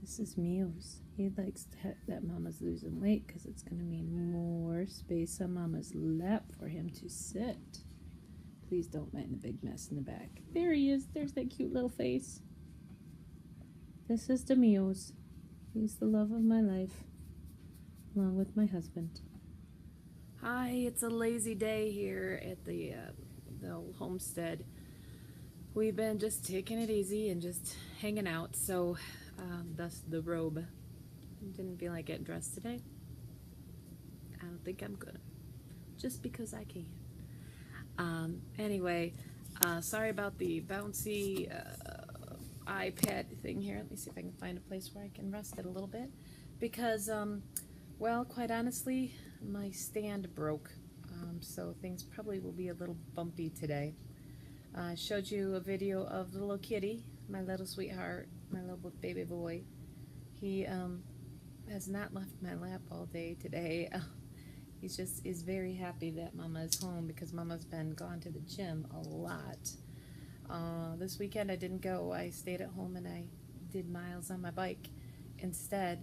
This is Muse. He likes that Mama's losing weight because it's going to mean more space on Mama's lap for him to sit. Please don't mind the big mess in the back. There he is. There's that cute little face. This is Muse. He's the love of my life, along with my husband. Hi, it's a lazy day here at the old homestead. We've been just taking it easy and just hanging out, so thus the robe. Didn't feel like getting dressed today. I don't think I'm gonna, just because I can. Anyway, sorry about the bouncy iPad thing here. Let me see if I can find a place where I can rest it a little bit, because well, quite honestly, my stand broke, so things probably will be a little bumpy today. I showed you a video of the little kitty, my little sweetheart, my little baby boy. He has not left my lap all day today. He just is very happy that Mama is home because Mama's been gone to the gym a lot. This weekend I didn't go. I stayed at home and I did miles on my bike instead.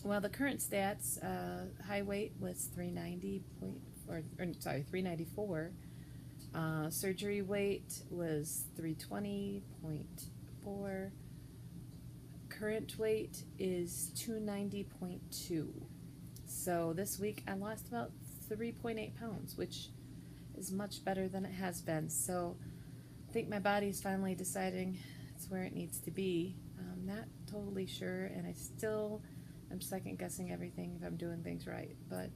Well, the current stats, high weight was 394. Surgery weight was 320.4. Current weight is 290.2. So this week I lost about 3.8 pounds, which is much better than it has been. So I think my body's finally deciding it's where it needs to be. I'm not totally sure, and I still am second guessing everything if I'm doing things right. But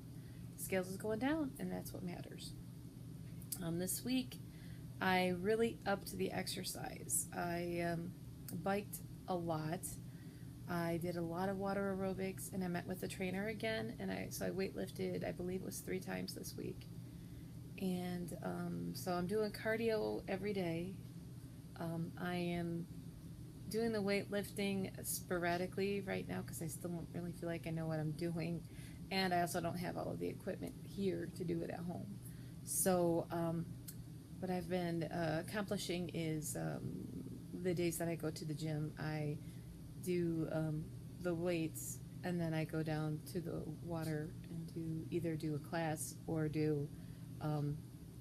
the scales is going down, and that's what matters. This week I really upped the exercise. I biked a lot. I did a lot of water aerobics, and I met with the trainer again, and so I weightlifted, I believe it was 3 times this week. And so I'm doing cardio every day. I am doing the weightlifting sporadically right now because I still don't really feel like I know what I'm doing, and I also don't have all of the equipment here to do it at home. So what I've been accomplishing is the days that I go to the gym, I do the weights, and then I go down to the water and either do a class or do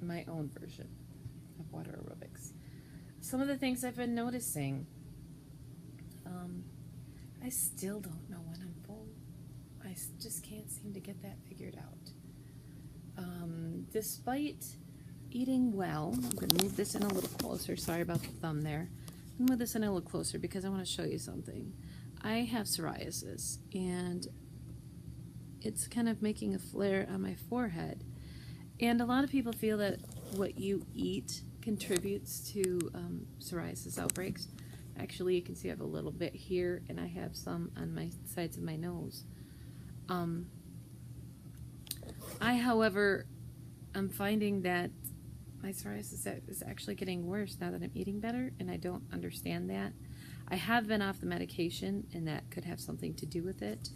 my own version of water aerobics. Some of the things I've been noticing, I still don't know when I'm full. I just can't seem to get that figured out. Despite eating well, I'm going to move this in a little closer. Sorry about the thumb there. I'm going to move this in a little closer because I want to show you something. I have psoriasis, and it's kind of making a flare on my forehead. And a lot of people feel that what you eat contributes to psoriasis outbreaks. Actually, you can see I have a little bit here, and I have some on my sides of my nose. However, I'm finding that my psoriasis is actually getting worse now that I'm eating better, and I don't understand that. I have been off the medication, and that could have something to do with it.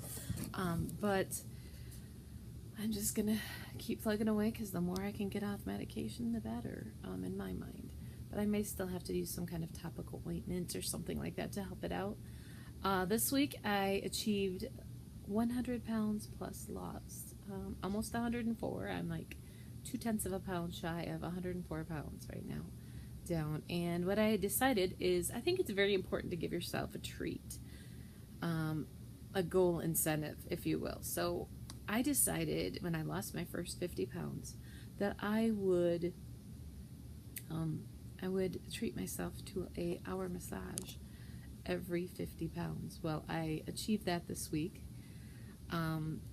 But I'm just going to keep plugging away because the more I can get off medication, the better, in my mind. But I may still have to use some kind of topical ointment or something like that to help it out. This week, I achieved 100 pounds plus lost. Almost 104. I'm like 0.2 of a pound shy of 104 pounds right now down. And what I decided is I think it's very important to give yourself a treat, a goal incentive, if you will. So I decided when I lost my first 50 pounds that I would treat myself to an hour massage every 50 pounds. Well, I achieved that this week.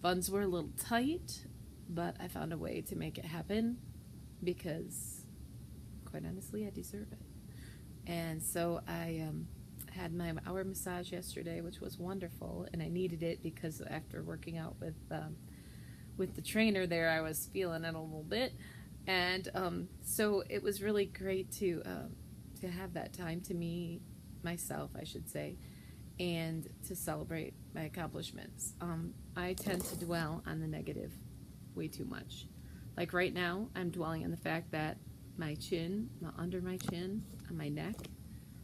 Funds were a little tight, but I found a way to make it happen because, quite honestly, I deserve it. And so I had my hour massage yesterday, which was wonderful, and I needed it because after working out with the trainer there, I was feeling it a little bit, and so it was really great to have that time to me, myself, I should say, and to celebrate my accomplishments. I tend to dwell on the negative way too much. Like right now, I'm dwelling on the fact that my chin, under my chin, on my neck,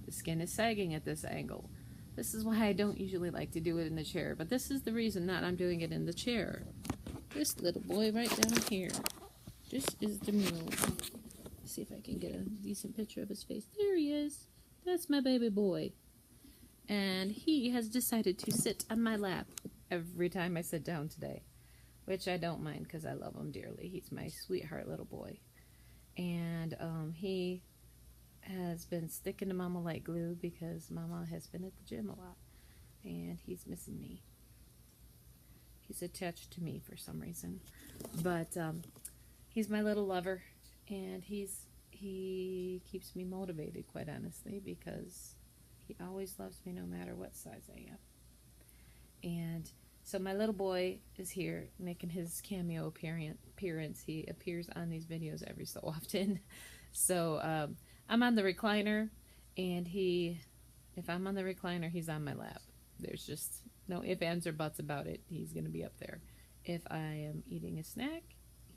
the skin is sagging at this angle. This is why I don't usually like to do it in the chair, but this is the reason that I'm doing it in the chair. This little boy right down here. This is the mule. Let's see if I can get a decent picture of his face. There he is. That's my baby boy. And he has decided to sit on my lap every time I sit down today, which I don't mind because I love him dearly. He's my sweetheart little boy. And he has been sticking to Mama like glue because Mama has been at the gym a lot, and he's missing me. He's attached to me for some reason, but he's my little lover, and he keeps me motivated, quite honestly, because he always loves me no matter what size I am. And so my little boy is here making his cameo appearance. He appears on these videos every so often. So I'm on the recliner, and if I'm on the recliner, he's on my lap. There's just no ifs, ands, or buts about it. He's going to be up there. If I am eating a snack,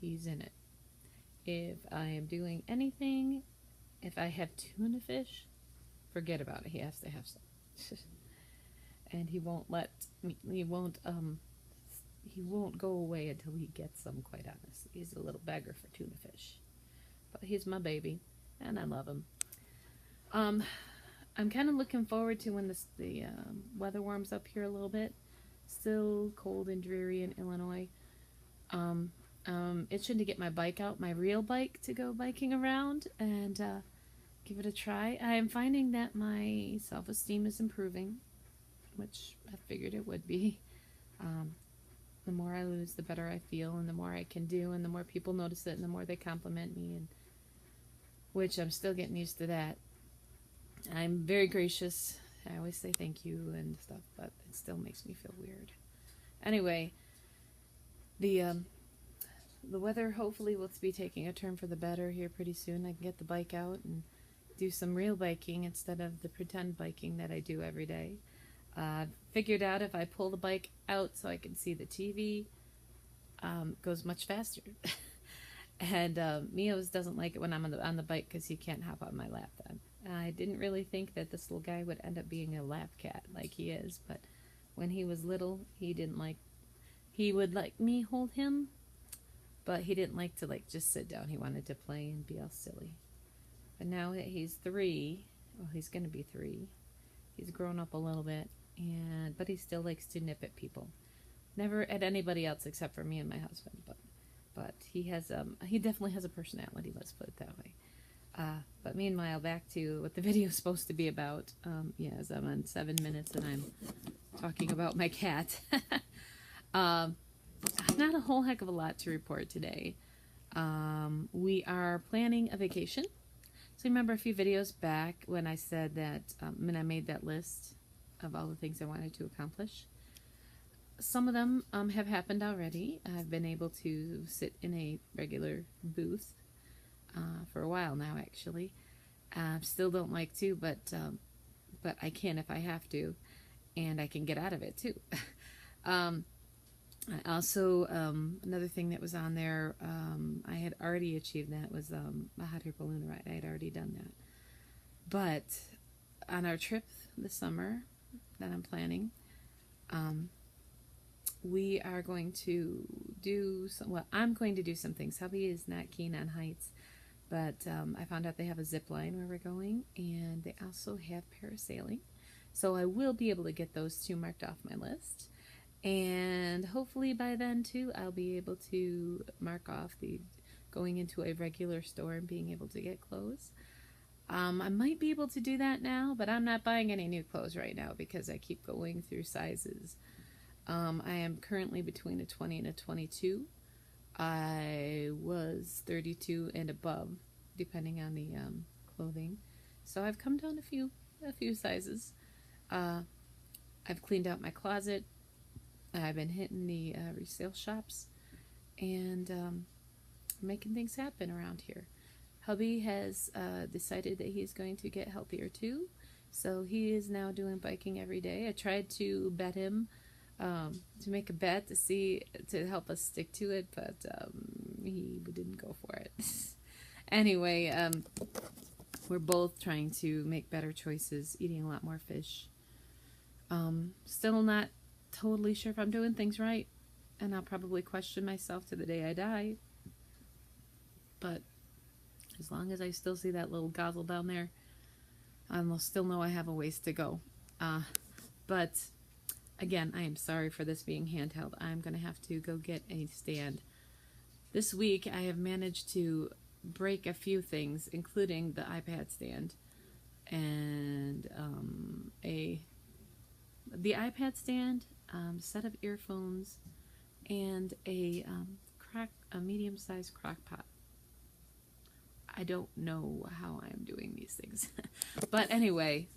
he's in it. If I am doing anything, if I have tuna fish, forget about it. He has to have some. And he won't go away until he gets some, quite honestly. He's a little beggar for tuna fish. But he's my baby, and I love him. I'm kind of looking forward to when the weather warms up here a little bit. Still cold and dreary in Illinois. Itching to get my bike out, my real bike, to go biking around and give it a try. I am finding that my self-esteem is improving, which I figured it would be. The more I lose, the better I feel, and the more I can do, and the more people notice it, and the more they compliment me, and which I'm still getting used to that. I'm very gracious. I always say thank you and stuff, but it still makes me feel weird. Anyway, the weather hopefully will be taking a turn for the better here pretty soon. I can get the bike out and do some real biking instead of the pretend biking that I do every day. Figured out if I pull the bike out so I can see the TV, goes much faster. And Mios doesn't like it when I'm on the bike because he can't hop on my lap then. I didn't really think that this little guy would end up being a lap cat like he is, but when he was little, he would like me hold him, but he didn't like to just sit down. He wanted to play and be all silly. But now that he's 3, well, he's going to be 3. He's grown up a little bit, but he still likes to nip at people. Never at anybody else except for me and my husband, but he definitely has a personality, let's put it that way. But meanwhile, back to what the video is supposed to be about. Yes, I'm on 7 minutes and I'm talking about my cat. Not a whole heck of a lot to report today. We are planning a vacation. So remember a few videos back when I said that, when I made that list of all the things I wanted to accomplish. Some of them have happened already. I've been able to sit in a regular booth for a while now, actually. Still don't like to, but I can if I have to, and I can get out of it too. I also, another thing that was on there, I had already achieved that, was a hot air balloon ride. I had already done that. But on our trip this summer that I'm planning, we are going to do I'm going to do some things. Hubby is not keen on heights, but I found out they have a zip line where we're going, and they also have parasailing. So I will be able to get those 2 marked off my list. And hopefully by then too, I'll be able to mark off the going into a regular store and being able to get clothes. I might be able to do that now, but I'm not buying any new clothes right now because I keep going through sizes. I am currently between a 20 and a 22. I was 32 and above, depending on the clothing. So I've come down a few sizes. I've cleaned out my closet. I've been hitting the resale shops and making things happen around here. Hubby has decided that he's going to get healthier too, so he is now doing biking every day. I tried to bet him, to make a bet to help us stick to it, but he didn't go for it. Anyway, we're both trying to make better choices, eating a lot more fish, Still not totally sure if I'm doing things right, and I'll probably question myself to the day I die. But as long as I still see that little gozle down there, I'll still know I have a ways to go. But again, I am sorry for this being handheld. I'm going to have to go get a stand. This week, I have managed to break a few things, including the iPad stand and the iPad stand, set of earphones, and a medium-sized crock pot. I don't know how I'm doing these things. But anyway,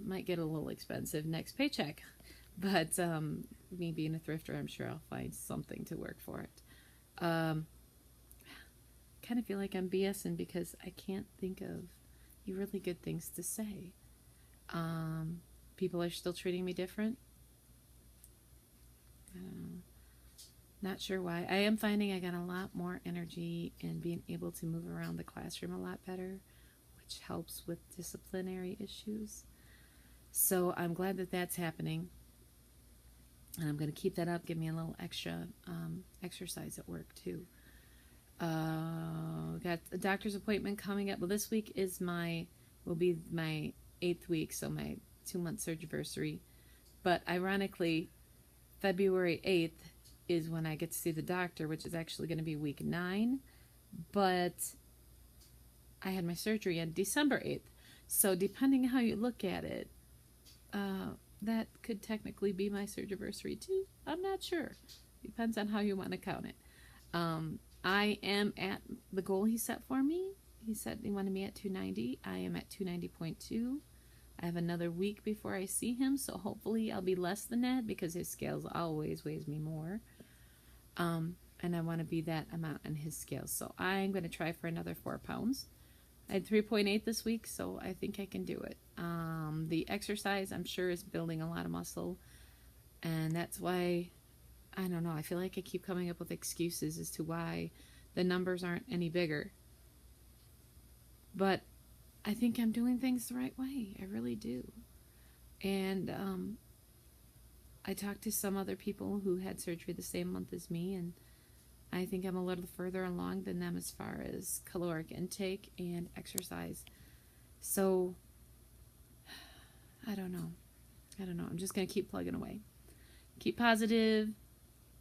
might get a little expensive next paycheck. But me being a thrifter, I'm sure I'll find something to work for it. Kind of feel like I'm BSing because I can't think of really good things to say. People are still treating me different. Not sure why. I am finding I got a lot more energy in being able to move around the classroom a lot better, which helps with disciplinary issues. So I'm glad that that's happening. And I'm going to keep that up, give me a little extra exercise at work too. Got a doctor's appointment coming up. Well, this week will be my 8th week, so my 2-month surgery. But ironically, February 8th is when I get to see the doctor, which is actually going to be week 9. But I had my surgery on December 8th. So depending on how you look at it, that could technically be my surgery too. I'm not sure. Depends on how you want to count it. I am at the goal he set for me. He said he wanted me at 290. I am at 290.2. I have another week before I see him, so hopefully I'll be less than that because his scales always weighs me more. And I want to be that amount on his scales. So I'm going to try for another 4 pounds. I had 3.8 this week, so I think I can do it. The exercise, I'm sure, is building a lot of muscle. And that's why, I don't know, I feel like I keep coming up with excuses as to why the numbers aren't any bigger. But I think I'm doing things the right way. I really do. And I talked to some other people who had surgery the same month as me, and I think I'm a little further along than them as far as caloric intake and exercise. So, I don't know. I'm just going to keep plugging away. Keep positive.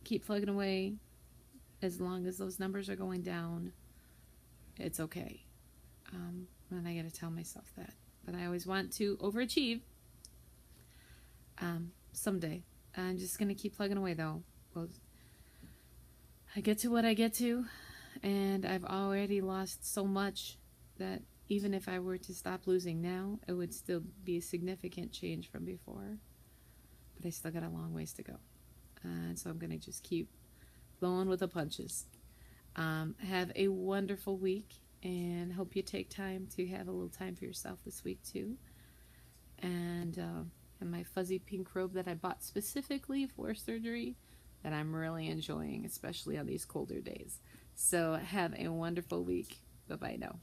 Keep plugging away. As long as those numbers are going down, it's okay. And I got to tell myself that. But I always want to overachieve. Someday. I'm just going to keep plugging away, though. Well, I get to what I get to, and I've already lost so much that even if I were to stop losing now, it would still be a significant change from before. But I still got a long ways to go. And so I'm going to just keep blowing with the punches. Have a wonderful week, and hope you take time to have a little time for yourself this week, too. And my fuzzy pink robe that I bought specifically for surgery that I'm really enjoying, especially on these colder days. So have a wonderful week. Bye-bye now.